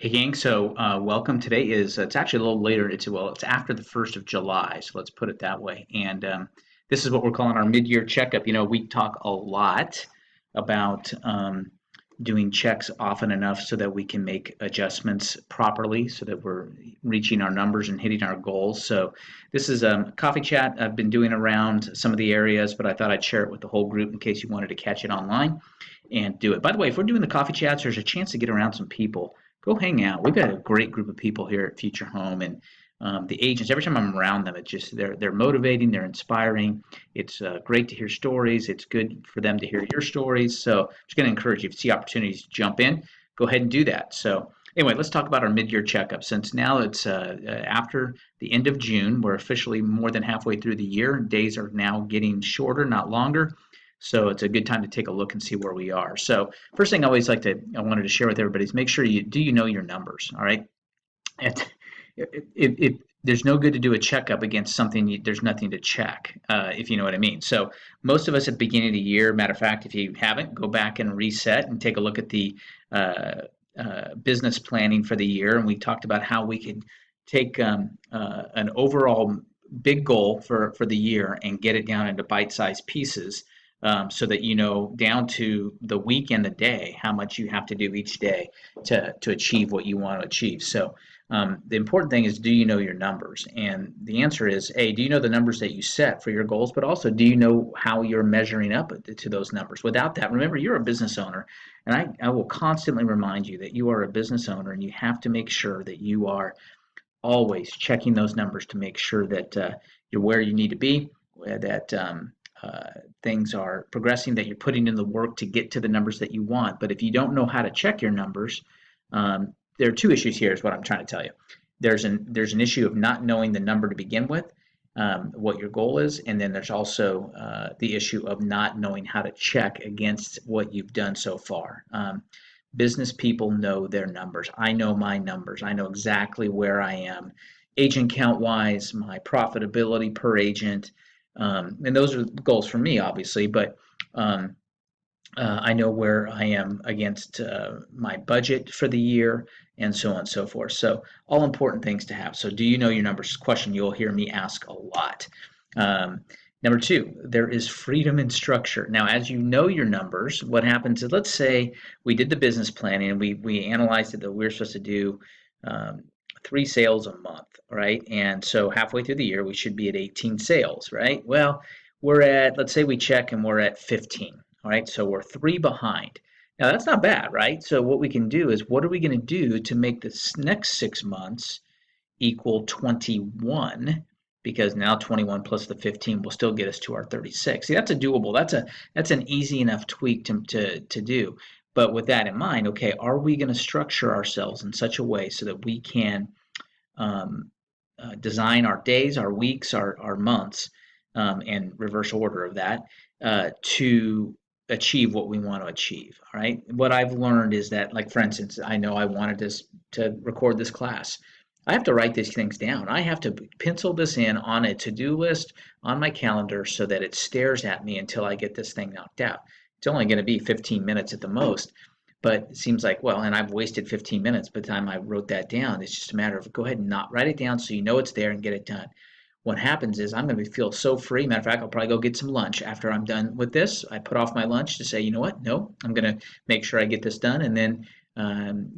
Hey gang, so welcome. Today is it's actually a little later. It's after the 1st of July, so let's put it that way. And this is what we're calling our mid-year checkup. You know, we talk a lot about doing checks often enough so that we can make adjustments properly, so that we're reaching our numbers and hitting our goals. So this is a coffee chat I've been doing around some of the areas, but I thought I'd share it with the whole group in case you wanted to catch it online and do it. By the way, if we're doing the coffee chats, there's a chance to get around some people. Go hang out. We've got a great group of people here at Future Home, and the agents. Every time I'm around them, it's just they're motivating, they're inspiring. It's great to hear stories. It's good for them to hear your stories. So, I'm just going to encourage you, if you see opportunities to jump in, go ahead and do that. So, anyway, let's talk about our mid-year checkup. Since now it's after the end of June, we're officially more than halfway through the year. Days are now getting shorter, not longer. So it's a good time to take a look and see where we are. So first thing I wanted to share with everybody is make sure you know your numbers. All right. It, there's no good to do a checkup against something there's nothing to check, if you know what I mean. So most of us at the beginning of the year, matter of fact, if you haven't, go back and reset and take a look at the business planning for the year. And we talked about how we could take an overall big goal for the year and get it down into bite-sized pieces, so that you know down to the week and the day how much you have to do each day to achieve what you want to achieve. So the important thing is, do you know your numbers? And the answer is, A, do you know the numbers that you set for your goals, but also do you know how you're measuring up to those numbers? Without that, remember, you're a business owner, and I will constantly remind you that you are a business owner and you have to make sure that you are always checking those numbers to make sure that you're where you need to be, that things are progressing, that you're putting in the work to get to the numbers that you want. But if you don't know how to check your numbers, there are two issues here is what I'm trying to tell you. There's an issue of not knowing the number to begin with, what your goal is, and then there's also the issue of not knowing how to check against what you've done so far. Business people know their numbers. I know my numbers. I know exactly where I am, agent count wise, my profitability per agent, and those are goals for me, obviously, but um, I know where I am against my budget for the year, and so on and so forth. So, all important things to have. So, do you know your numbers? Question you'll hear me ask a lot. Um, Number two, there is freedom in structure. Now, as you know your numbers, what happens is, let's say we did the business planning and we analyzed it that we're supposed to do um, 3 sales a month, right? And so halfway through the year, we should be at 18 sales, right? Well, let's say we check and we're at 15. All right, so we're 3 behind. Now that's not bad, right? So what we can do is, what are we going to do to make this next 6 months equal 21? Because now 21 plus the 15 will still get us to our 36. See, that's a doable. That's an easy enough tweak to do. But with that in mind, okay, are we going to structure ourselves in such a way so that we can um, design our days, our weeks, our months, and reverse order of that, to achieve what we want to achieve. All right. What I've learned is that, like, for instance, I know I wanted to record this class. I have to write these things down. I have to pencil this in on a to-do list on my calendar so that it stares at me until I get this thing knocked out. It's only going to be 15 minutes at the most, but it seems like, well, and I've wasted 15 minutes by the time I wrote that down. It's just a matter of, go ahead and not write it down so you know it's there and get it done. What happens is, I'm going to feel so free. Matter of fact, I'll probably go get some lunch after I'm done with this. I put off my lunch to say, you know what? No, I'm going to make sure I get this done and then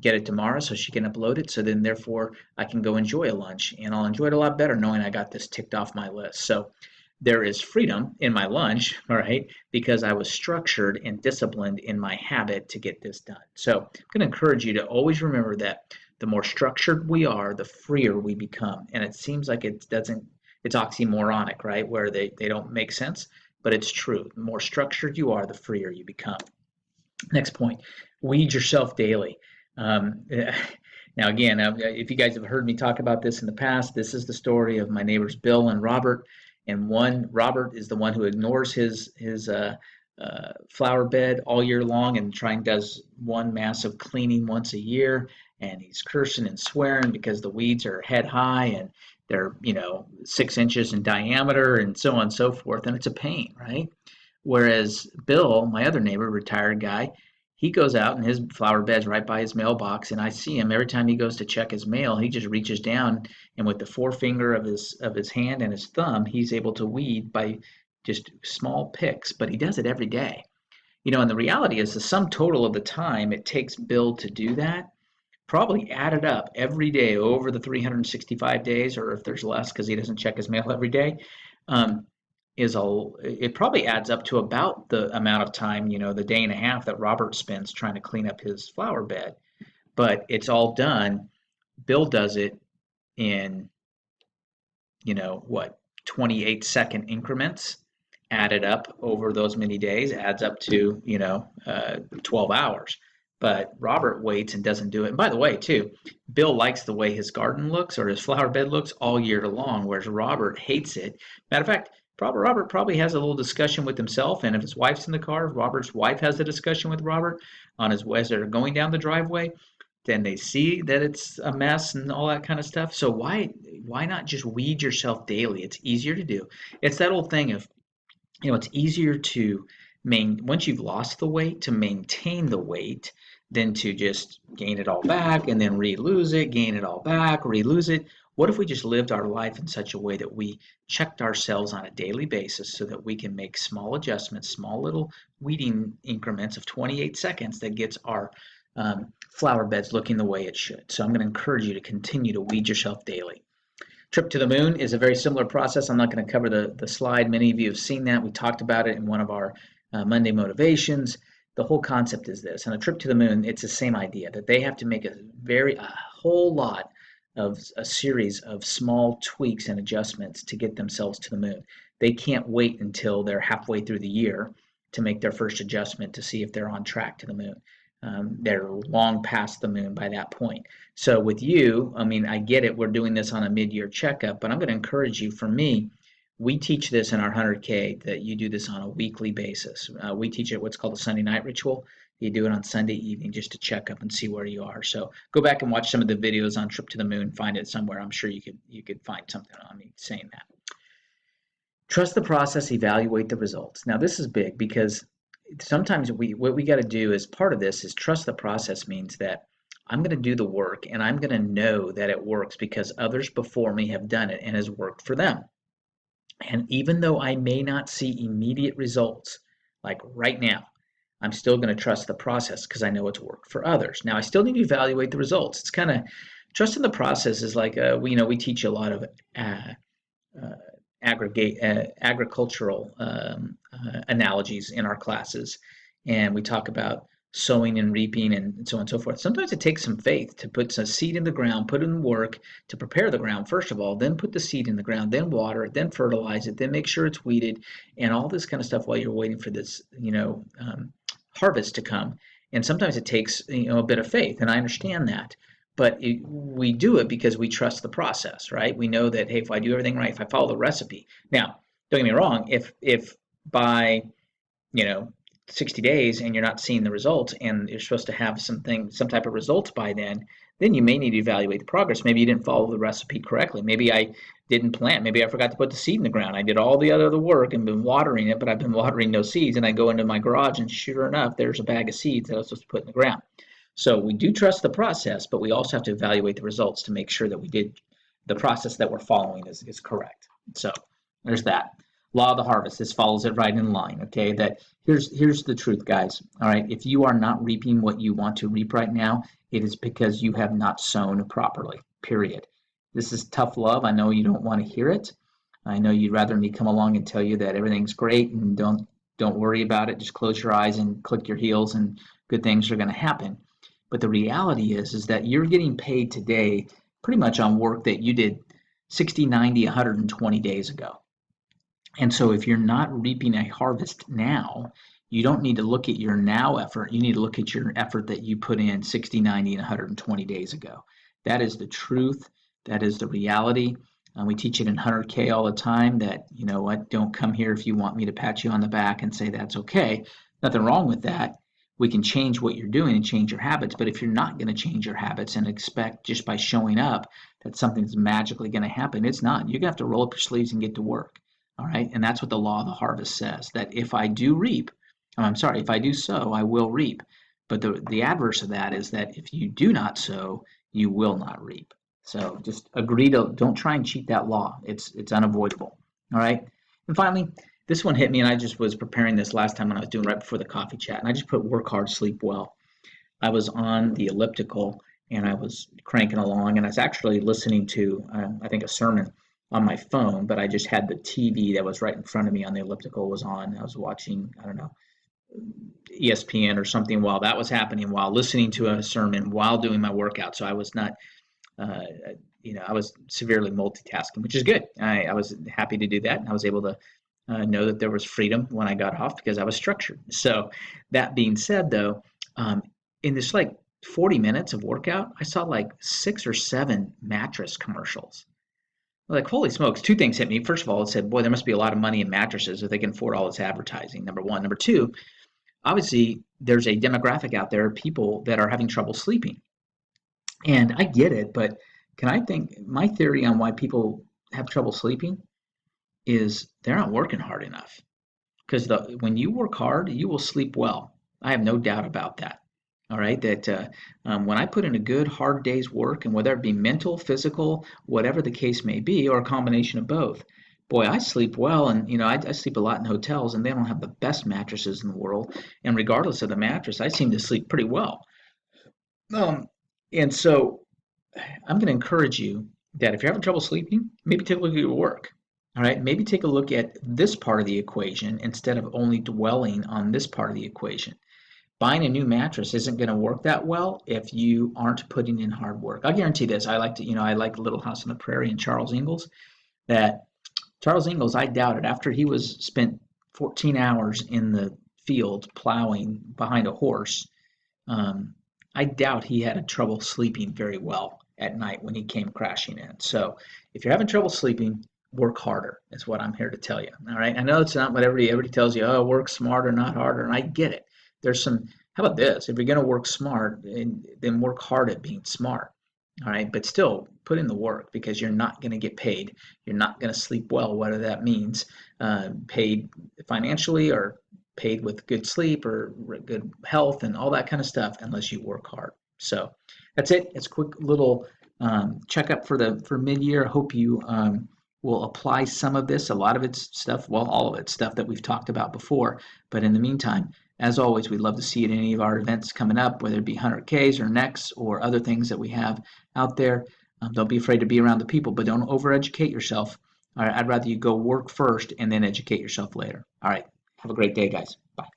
get it tomorrow so she can upload it. So then, therefore, I can go enjoy a lunch, and I'll enjoy it a lot better knowing I got this ticked off my list. So there is freedom in my lunch, all right, because I was structured and disciplined in my habit to get this done. So I'm going to encourage you to always remember that the more structured we are, the freer we become. And it seems like it's oxymoronic, right? Where they don't make sense, but it's true. The more structured you are, the freer you become. Next point, weed yourself daily. Now, again, if you guys have heard me talk about this in the past, this is the story of my neighbors Bill and Robert. And Robert is the one who ignores his flower bed all year long and does one massive cleaning once a year. And he's cursing and swearing because the weeds are head high and they're 6 inches in diameter and so on and so forth. And it's a pain, right? Whereas Bill, my other neighbor, retired guy, He goes out and his flower bed's right by his mailbox, and I see him every time he goes to check his mail. He just reaches down and with the forefinger of his hand and his thumb, he's able to weed by just small picks. But he does it every day. And the reality is the sum total of the time it takes Bill to do that, probably added up every day over the 365 days, or if there's less because he doesn't check his mail every day, um, it probably adds up to about the amount of time, the day and a half that Robert spends trying to clean up his flower bed. But it's all done. Bill does it in, what, 28-second increments added up over those many days adds up to 12 hours. But Robert waits and doesn't do it. And by the way, too, Bill likes the way his garden looks or his flower bed looks all year long, whereas Robert hates it. Matter of fact, Robert probably has a little discussion with himself, and if his wife's in the car, Robert's wife has a discussion with Robert on his way as they're going down the driveway, then they see that it's a mess and all that kind of stuff. So why not just weed yourself daily? It's easier to do. It's that old thing of, it's easier to once you've lost the weight, to maintain the weight than to just gain it all back and then re-lose it, gain it all back, re-lose it. What if we just lived our life in such a way that we checked ourselves on a daily basis so that we can make small adjustments, small little weeding increments of 28 seconds that gets our flower beds looking the way it should. So I'm going to encourage you to continue to weed yourself daily. Trip to the moon is a very similar process. I'm not going to cover the slide. Many of you have seen that. We talked about it in one of our Monday motivations. The whole concept is this. On a trip to the moon, it's the same idea that they have to make a whole lot of a series of small tweaks and adjustments to get themselves to the moon. They can't wait until they're halfway through the year to make their first adjustment to see if they're on track to the moon. They're long past the moon by that point. So with you, I mean, I get it. We're doing this on a mid-year checkup, but I'm going to encourage you. For me, we teach this in our 100K that you do this on a weekly basis. We teach it what's called a Sunday night ritual. You do it on Sunday evening just to check up and see where you are. So go back and watch some of the videos on Trip to the Moon. Find it somewhere. I'm sure you could find something on me saying that. Trust the process. Evaluate the results. Now this is big because sometimes what we got to do as part of this is trust the process. Means that I'm going to do the work and I'm going to know that it works because others before me have done it and has worked for them. And even though I may not see immediate results, like right now, I'm still going to trust the process because I know it's worked for others. Now I still need to evaluate the results. It's kind of trusting the process is like we teach a lot of uh, agricultural analogies in our classes, and we talk about sowing and reaping and so on and so forth. Sometimes it takes some faith to put a seed in the ground, put in work to prepare the ground first of all, then put the seed in the ground, then water it, then fertilize it, then make sure it's weeded, and all this kind of stuff while you're waiting for this, harvest to come. And sometimes it takes a bit of faith, and I understand that. But we do it because we trust the process, right? We know that, hey, if I do everything right, if I follow the recipe. Now, don't get me wrong, if by 60 days and you're not seeing the results and you're supposed to have some type of results by then you may need to evaluate the progress. Maybe you didn't follow the recipe correctly. Maybe I didn't plant. Maybe I forgot to put the seed in the ground. I did all the other work and been watering it, but I've been watering no seeds. And I go into my garage and sure enough, there's a bag of seeds that I was supposed to put in the ground. So we do trust the process, but we also have to evaluate the results to make sure that we did the process that we're following is correct. So there's that. Law of the harvest. This follows it right in line. Okay, that here's the truth, guys. All right, if you are not reaping what you want to reap right now, it is because you have not sown properly. Period. This is tough love. I know you don't want to hear it. I know you'd rather me come along and tell you that everything's great and don't worry about it. Just close your eyes and click your heels and good things are going to happen. But the reality is that you're getting paid today pretty much on work that you did 60, 90, 120 days ago. And so if you're not reaping a harvest now, you don't need to look at your now effort. You need to look at your effort that you put in 60, 90, and 120 days ago. That is the truth. That is the reality. We teach it in 100K all the time that, you know what, don't come here if you want me to pat you on the back and say that's okay. Nothing wrong with that. We can change what you're doing and change your habits. But if you're not going to change your habits and expect just by showing up that something's magically going to happen, it's not. You're going to have to roll up your sleeves and get to work. All right. And that's what the law of the harvest says, that if I do sow, I will reap. But the adverse of that is that if you do not sow, you will not reap. So just agree to don't try and cheat that law. It's unavoidable. All right. And finally, this one hit me, and I just was preparing this last time when I was doing right before the coffee chat, and I just put work hard, sleep well. I was on the elliptical and I was cranking along, and I was actually listening to I think a sermon on my phone, but I just had the TV that was right in front of me on the elliptical was on. I was watching, I don't know, ESPN or something while that was happening, while listening to a sermon, while doing my workout. So I was not, uh, I was severely multitasking, which is good. I was happy to do that, and I was able to know that there was freedom when I got off because I was structured. So that being said, though, in this like 40 minutes of workout, I saw like 6 or 7 mattress commercials. Like, holy smokes, two things hit me. First of all, it said, boy, there must be a lot of money in mattresses if they can afford all this advertising, number one. Number two, obviously there's a demographic out there, people that are having trouble sleeping. And I get it, but can I think my theory on why people have trouble sleeping is they're not working hard enough. Because when you work hard, you will sleep well. I have no doubt about that. All right, that when I put in a good hard day's work, and whether it be mental, physical, whatever the case may be, or a combination of both, boy, I sleep well. And I sleep a lot in hotels, and they don't have the best mattresses in the world. And regardless of the mattress, I seem to sleep pretty well. Um, and so I'm going to encourage you that if you're having trouble sleeping, maybe take a look at your work. All right, maybe take a look at this part of the equation instead of only dwelling on this part of the equation. Buying a new mattress isn't going to work that well if you aren't putting in hard work. I guarantee this. I like Little House on the Prairie and Charles Ingalls. That Charles Ingalls, I doubt it. After he was spent 14 hours in the field plowing behind a horse, um, I doubt he had a trouble sleeping very well at night when he came crashing in. So if you're having trouble sleeping, work harder is what I'm here to tell you. All right. I know it's not what everybody tells you, oh, work smarter, not harder. And I get it. There's some, how about this? If you're going to work smart, then work hard at being smart. All right. But still put in the work because you're not going to get paid. You're not going to sleep well, whether that means paid financially or paid with good sleep or good health and all that kind of stuff unless you work hard. So that's it. It's a quick little checkup for mid-year. I hope you will apply some of this. A lot of it's stuff, well, all of it's stuff that we've talked about before. But in the meantime, as always, we'd love to see you at any of our events coming up, whether it be 100Ks or next or other things that we have out there. Don't be afraid to be around the people, but don't overeducate yourself. All right, I'd rather you go work first and then educate yourself later. All right. Have a great day, guys. Bye.